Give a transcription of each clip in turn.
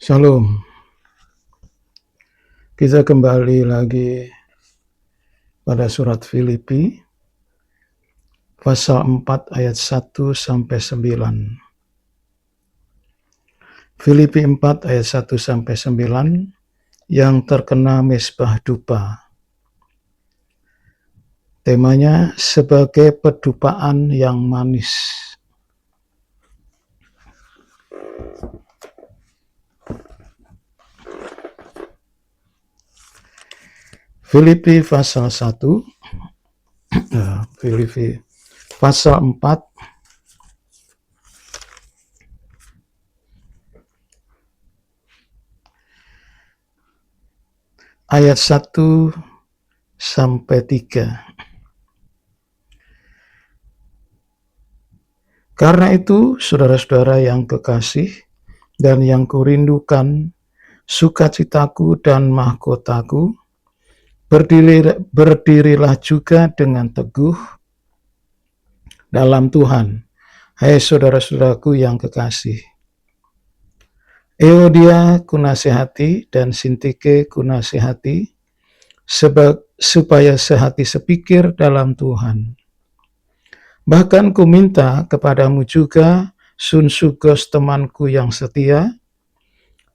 Shalom, kita kembali lagi pada surat Filipi, pasal 4 ayat 1 sampai 9. Filipi 4 ayat 1 sampai 9 yang terkena mesbah dupa. Temanya sebagai pedupaan yang manis. Filipi pasal 1, Filipi pasal 4 ayat 1 sampai 3. Karena itu, saudara-saudara yang kekasih dan yang kurindukan, sukacitaku dan mahkotaku, berdirilah juga dengan teguh dalam Tuhan, hai saudara-saudaraku yang kekasih. Euodia kunasihati dan Sintike kunasihati, supaya sehati sepikir dalam Tuhan. Bahkan ku minta kepadamu juga, Sunsugos temanku yang setia,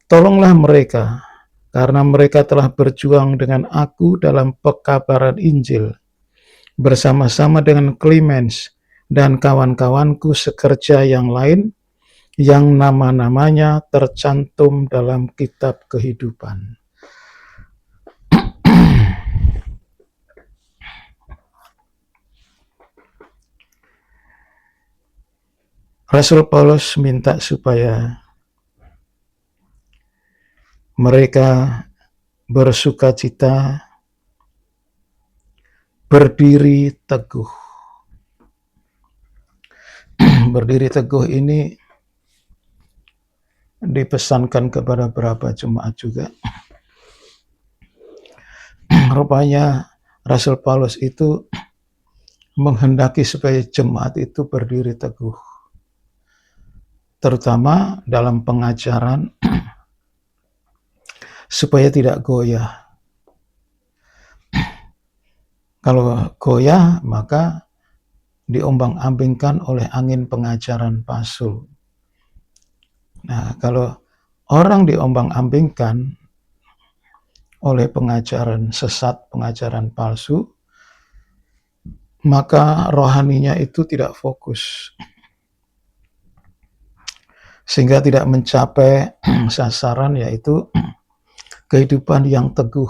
tolonglah mereka, karena mereka telah berjuang dengan aku dalam pekabaran Injil, bersama-sama dengan Clemens dan kawan-kawanku sekerja yang lain, yang nama-namanya tercantum dalam kitab kehidupan. Rasul Paulus minta supaya mereka bersukacita, berdiri teguh. Berdiri teguh ini dipesankan kepada beberapa jemaat juga. Rupanya Rasul Paulus itu menghendaki supaya jemaat itu berdiri teguh, terutama dalam pengajaran, supaya tidak goyah. Kalau goyah, maka diombang-ambingkan oleh angin pengajaran palsu. Nah, kalau orang diombang-ambingkan oleh pengajaran sesat, pengajaran palsu, maka rohaninya itu tidak fokus, sehingga tidak mencapai sasaran, yaitu kehidupan yang teguh.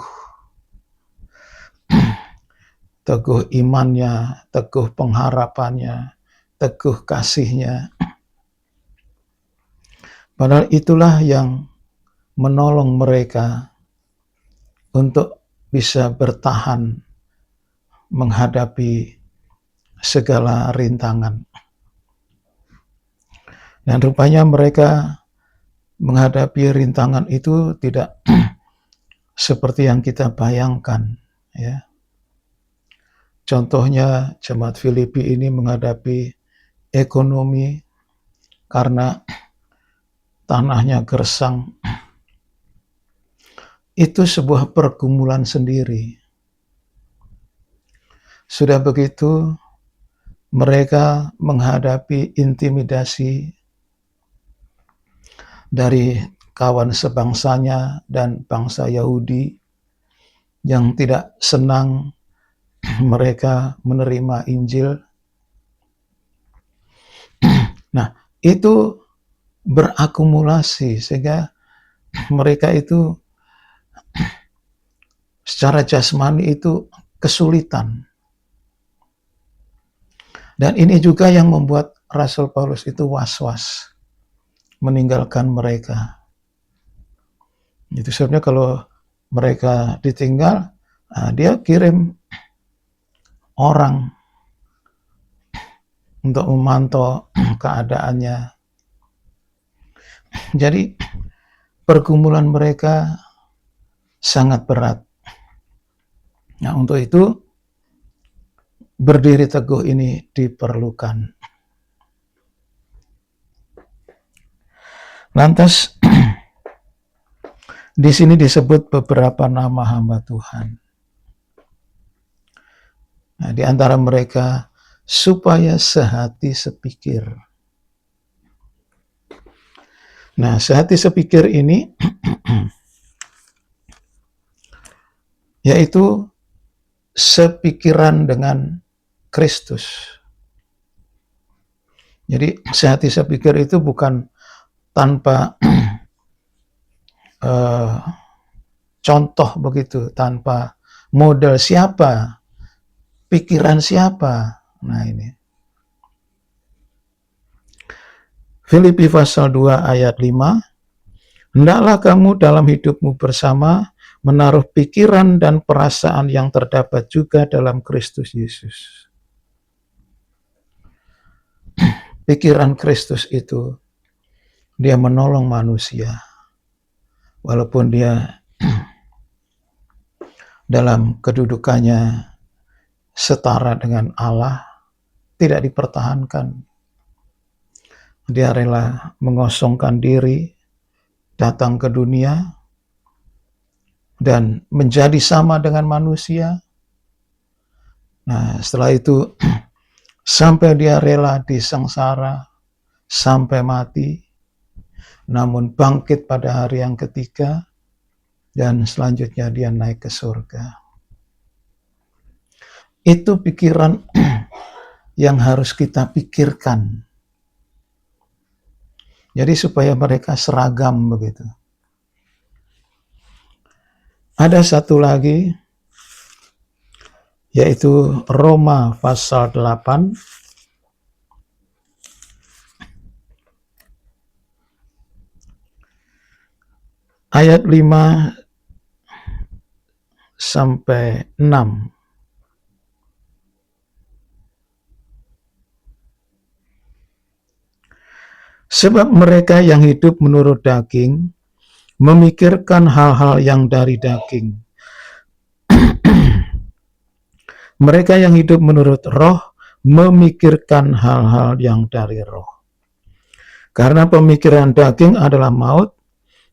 Teguh imannya, teguh pengharapannya, teguh kasihnya. Padahal itulah yang menolong mereka untuk bisa bertahan menghadapi segala rintangan. Dan rupanya mereka menghadapi rintangan itu tidak seperti yang kita bayangkan, ya. Contohnya jemaat Filipi ini menghadapi ekonomi karena tanahnya gersang. Itu sebuah pergumulan sendiri. Sudah begitu, mereka menghadapi intimidasi dari kawan sebangsanya dan bangsa Yahudi yang tidak senang mereka menerima Injil. Nah, itu berakumulasi sehingga mereka itu secara jasmani itu kesulitan. Dan ini juga yang membuat Rasul Paulus itu was-was meninggalkan mereka. Itu sebabnya kalau mereka ditinggal, dia kirim orang untuk memantau keadaannya. Jadi pergumulan mereka sangat berat. Nah, untuk itu berdiri teguh ini diperlukan. Lantas Di sini disebut beberapa nama hamba Tuhan. Nah, di antara mereka, supaya sehati sepikir. Nah, sehati sepikir ini yaitu sepikiran dengan Kristus. Jadi sehati sepikir itu bukan tanpa contoh begitu, tanpa model siapa, pikiran siapa. Nah ini. Filipi pasal 2 ayat 5, hendaklah kamu dalam hidupmu bersama menaruh pikiran dan perasaan yang terdapat juga dalam Kristus Yesus. Pikiran Kristus itu, dia menolong manusia. Walaupun dia dalam kedudukannya setara dengan Allah, tidak dipertahankan. Dia rela mengosongkan diri, datang ke dunia, dan menjadi sama dengan manusia. Nah, setelah itu, sampai dia rela disengsara, sampai mati, namun bangkit pada hari yang ketiga, dan selanjutnya dia naik ke surga. Itu pikiran yang harus kita pikirkan. Jadi supaya mereka seragam begitu. Ada satu lagi, yaitu Roma pasal 8, ayat 5 sampai 6. Sebab mereka yang hidup menurut daging memikirkan hal-hal yang dari daging. Mereka yang hidup menurut roh memikirkan hal-hal yang dari roh. Karena pemikiran daging adalah maut,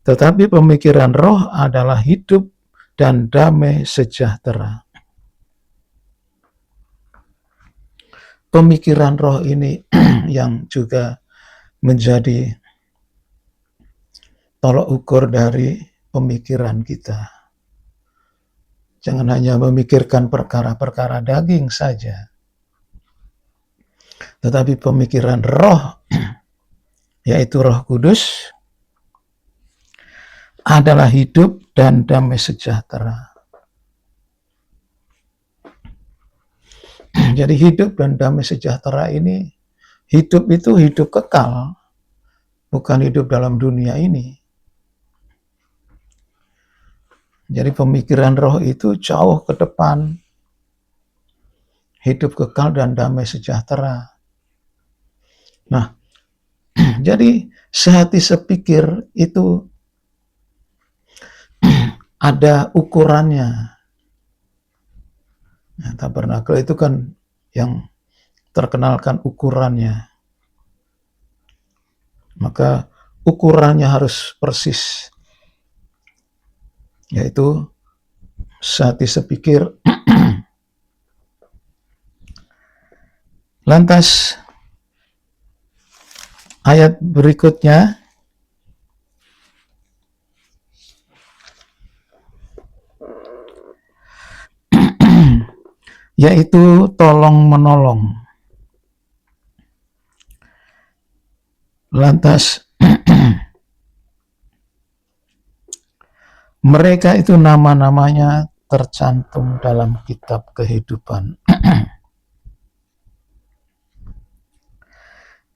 tetapi pemikiran roh adalah hidup dan damai sejahtera. Pemikiran roh ini yang juga menjadi tolok ukur dari pemikiran kita. Jangan hanya memikirkan perkara-perkara daging saja, tetapi pemikiran roh, yaitu Roh Kudus, adalah hidup dan damai sejahtera. Jadi hidup dan damai sejahtera ini, hidup itu hidup kekal, bukan hidup dalam dunia ini. Jadi pemikiran roh itu jauh ke depan, hidup kekal dan damai sejahtera. Nah, jadi sehati sepikir itu ada ukurannya. Nah, tabernakel itu kan yang terkenalkan ukurannya. Maka ukurannya harus persis, yaitu sehati sepikir. Lantas ayat berikutnya, yaitu tolong menolong. Lantas mereka itu nama-namanya tercantum dalam kitab kehidupan.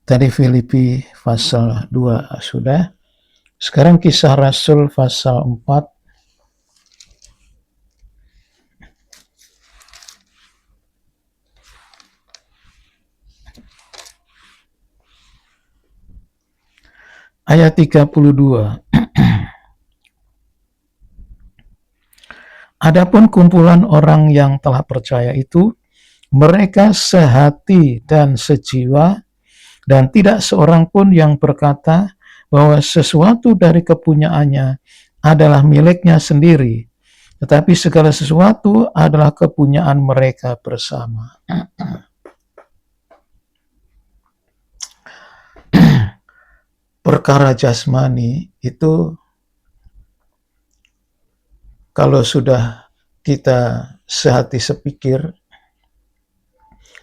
Tadi Filipi pasal 2 sudah. Sekarang Kisah Rasul pasal 4. Ayat 32. Adapun kumpulan orang yang telah percaya itu, mereka sehati dan sejiwa, dan tidak seorang pun yang berkata bahwa sesuatu dari kepunyaannya adalah miliknya sendiri, tetapi segala sesuatu adalah kepunyaan mereka bersama. Perkara jasmani itu kalau sudah kita sehati sepikir,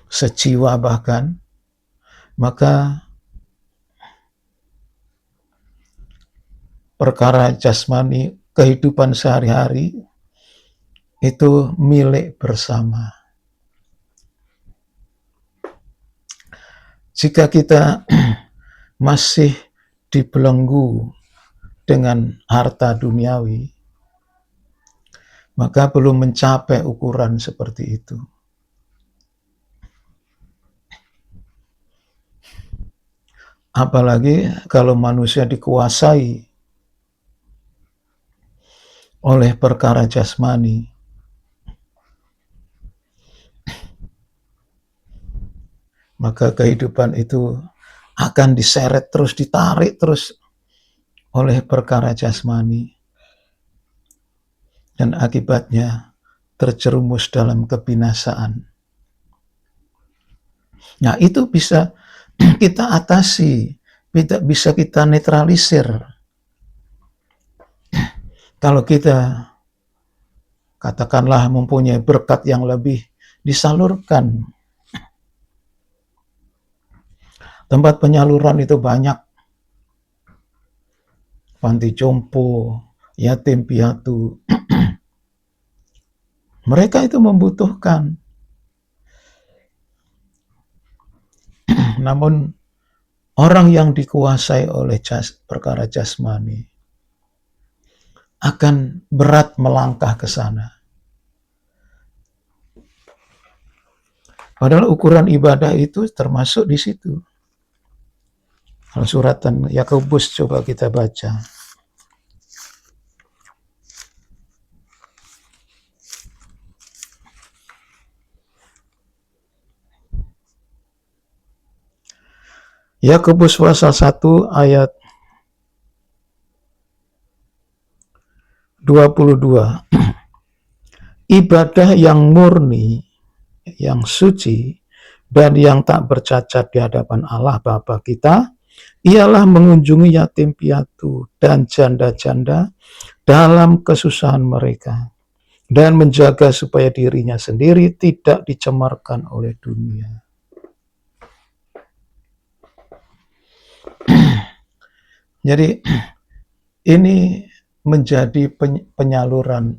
sejiwa bahkan, maka perkara jasmani, kehidupan sehari-hari itu milik bersama. Jika kita masih dibelenggu dengan harta duniawi, maka belum mencapai ukuran seperti itu. Apalagi kalau manusia dikuasai oleh perkara jasmani, maka kehidupan itu akan diseret terus, ditarik terus oleh perkara jasmani, dan akibatnya terjerumus dalam kebinasaan. Nah, itu bisa kita atasi, bisa kita netralisir kalau kita katakanlah mempunyai berkat yang lebih, disalurkan. Tempat penyaluran itu banyak. Panti jompo, yatim piatu. Mereka itu membutuhkan. Namun orang yang dikuasai oleh perkara jasmani akan berat melangkah ke sana. Padahal ukuran ibadah itu termasuk di situ. Suratan Yakobus coba kita baca. Yakobus pasal 1 ayat 22. Ibadah yang murni, yang suci, dan yang tak bercacat di hadapan Allah Bapa kita ialah mengunjungi yatim piatu dan janda-janda dalam kesusahan mereka dan menjaga supaya dirinya sendiri tidak dicemarkan oleh dunia. Jadi ini menjadi penyaluran.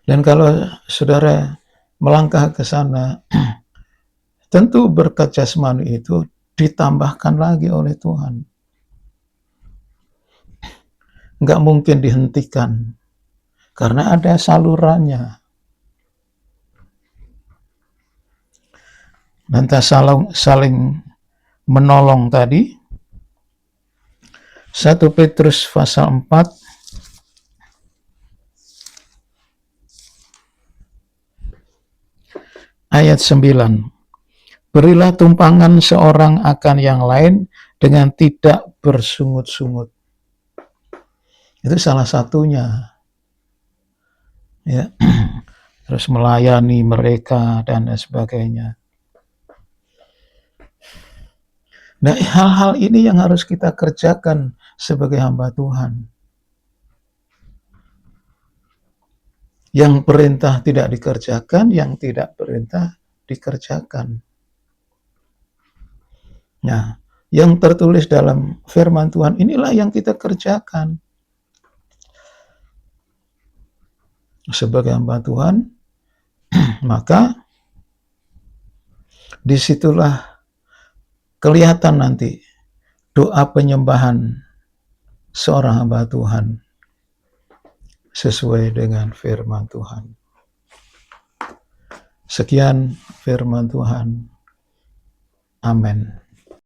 Dan kalau saudara melangkah ke sana, tentu berkat jasmani itu ditambahkan lagi oleh Tuhan. Nggak mungkin dihentikan, karena ada salurannya. Nanti saling menolong tadi. 1 Petrus pasal 4 ayat 9. Berilah tumpangan seorang akan yang lain dengan tidak bersungut-sungut. Itu salah satunya. Ya. Terus melayani mereka dan sebagainya. Nah, hal-hal ini yang harus kita kerjakan sebagai hamba Tuhan. Yang perintah tidak dikerjakan, yang tidak perintah dikerjakan. Nah, yang tertulis dalam firman Tuhan inilah yang kita kerjakan. Sebagai hamba Tuhan, maka disitulah kelihatan nanti doa penyembahan seorang hamba Tuhan sesuai dengan firman Tuhan. Sekian firman Tuhan. Amin.